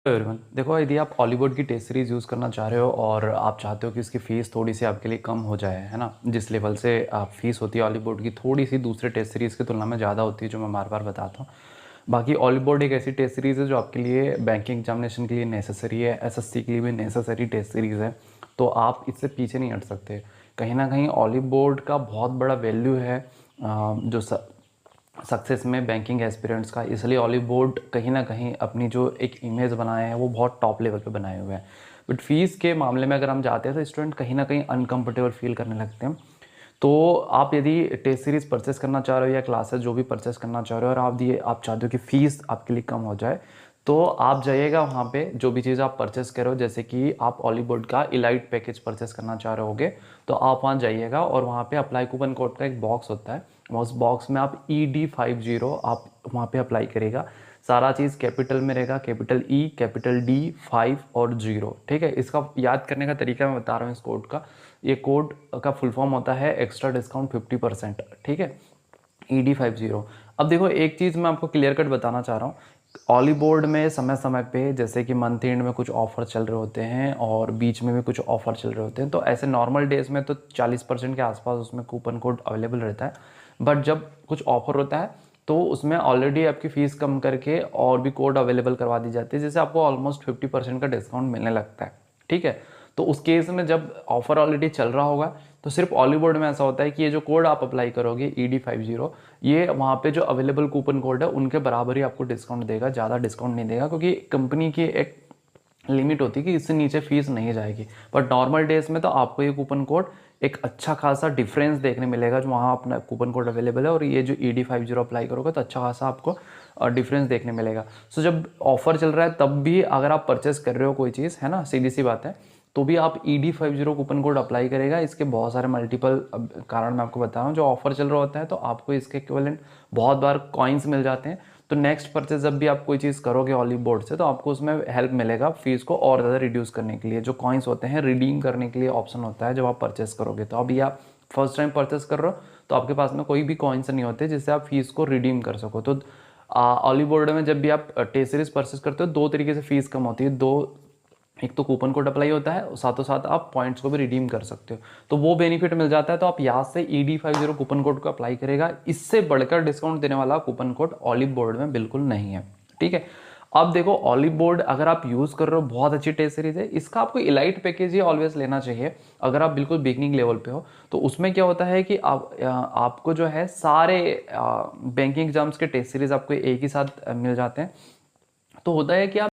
Everyone, देखो यदि आप हॉलीवुड की टेस्ट सीरीज़ यूज़ करना चाह रहे हो और आप चाहते हो कि उसकी फ़ीस थोड़ी सी आपके लिए कम हो जाए, है ना, जिस लेवल से आप फ़ीस होती है हॉलीवुड की थोड़ी सी दूसरे टेस्ट सीरीज़ की तुलना में ज़्यादा होती है, जो मैं बार बार बताता हूँ। बाकी हॉलीवुड एक ऐसी टेस्ट सीरीज़ है जो आपके लिए बैंकिंग एग्जामिनेशन के लिए नेसेसरी है, एसएससी के लिए भी नेसेसरी टेस्ट सीरीज़ है, तो आप इससे पीछे नहीं हट सकते। कहीं ना कहीं हॉलीवुड का बहुत बड़ा वैल्यू है जो सक्सेस में बैंकिंग एस्पिरेंट्स का, इसलिए हॉलीवुड कहीं ना कहीं अपनी जो एक इमेज बनाए हैं वो बहुत टॉप लेवल पे बनाए हुए हैं। बट फीस के मामले में अगर हम जाते हैं तो स्टूडेंट कहीं ना कहीं अनकंफर्टेबल फील करने लगते हैं। तो आप यदि टेस्ट सीरीज़ परचेस करना चाह रहे हो या क्लासेस जो भी परचेस करना चाह रहे हो और आप चाहते हो कि फ़ीस आपके लिए कम हो जाए, तो आप जाइएगा वहाँ पे जो भी चीज़ आप परचेस करो, जैसे कि आप हॉलीवुड का इलाइट पैकेज परचेस करना चाह रहे होगे तो आप वहाँ जाइएगा और वहाँ पे अप्लाई कूपन कोड का एक बॉक्स होता है। उस बॉक्स में आप ED50 आप वहाँ पे अप्लाई करेगा। सारा चीज़ कैपिटल में रहेगा, कैपिटल E, कैपिटल D, 5 और 0। ठीक है, इसका याद करने का तरीका मैं बता रहा हूँ इस कोड का। ये कोड का फुल फॉर्म होता है एक्स्ट्रा डिस्काउंट 50%। ठीक है, ED50। अब देखो एक चीज़ मैं आपको क्लियर कट बताना चाह रहा हूँ। ऑली बोर्ड में समय समय पे जैसे कि मंथ एंड में कुछ ऑफर चल रहे होते हैं और बीच में भी कुछ ऑफर चल रहे होते हैं, तो ऐसे नॉर्मल डेज में तो 40% के आसपास उसमें कूपन कोड अवेलेबल रहता है। बट जब कुछ ऑफर होता है तो उसमें ऑलरेडी आपकी फ़ीस कम करके और भी कोड अवेलेबल करवा दी जाती है, जिससे आपको ऑलमोस्ट 50% का डिस्काउंट मिलने लगता है। ठीक है, तो उस केस में जब ऑफर ऑलरेडी चल रहा होगा तो सिर्फ हॉलीवुड में ऐसा होता है कि ये जो कोड आप अप्लाई करोगे ED50, ये वहाँ पे जो अवेलेबल कूपन कोड है उनके बराबर ही आपको डिस्काउंट देगा, ज़्यादा डिस्काउंट नहीं देगा, क्योंकि कंपनी की एक लिमिट होती है कि इससे नीचे फीस नहीं जाएगी। बट नॉर्मल डेज में तो आपको ये कूपन कोड एक अच्छा खासा डिफरेंस देखने मिलेगा, जो वहाँ अपना कूपन कोड अवेलेबल है और ये जो ED50 अप्लाई करोगे तो अच्छा खासा आपको डिफरेंस देखने मिलेगा। सो जब ऑफर चल रहा है तब भी अगर आप परचेस कर रहे हो कोई चीज़, है ना, सीधी सी बात है, तो भी आप ED50 कूपन कोड अप्लाई करेगा। इसके बहुत सारे मल्टीपल कारण मैं आपको बता रहा हूँ। जो ऑफर चल रहा होता है तो आपको इसके इक्विवेलेंट बहुत बार कॉइन्स मिल जाते हैं, तो नेक्स्ट परचेज जब भी आप कोई चीज़ करोगे ऑलिव बोर्ड से तो आपको उसमें हेल्प मिलेगा फीस को और ज़्यादा रिड्यूस करने के लिए। जो कॉइन्स होते हैं रिडीम करने के लिए ऑप्शन होता है जब आप परचेस करोगे। तो अभी आप फर्स्ट टाइम परचेस कर रहे हो तो आपके पास में कोई भी कॉइन्स नहीं होते जिससे आप फीस को रिडीम कर सको। तो ऑलिव बोर्ड में जब भी आप टेस्ट सीरीज परचेस करते हो दो तरीके से फीस कम होती है। दो, एक तो कूपन कोड अप्लाई होता है, साथों साथ आप पॉइंट्स को भी रिडीम कर सकते हो, तो वो बेनिफिट मिल जाता है। तो आप यहाँ से ED50 कूपन कोड को अप्लाई करेगा। इससे बढ़कर डिस्काउंट देने वाला कूपन कोड ऑलिव बोर्ड में बिल्कुल नहीं है। ठीक है, अब देखो ऑलिव बोर्ड अगर आप यूज कर रहे हो, बहुत अच्छी टेस्ट सीरीज है, इसका आपको इलाइट पैकेज ही ऑलवेज लेना चाहिए अगर आप बिल्कुल बिगनिंग लेवल पे हो। तो उसमें क्या होता है कि आपको जो है सारे बैंकिंग एग्जाम्स के टेस्ट सीरीज आपको एक ही साथ मिल जाते हैं। तो होता है कि आप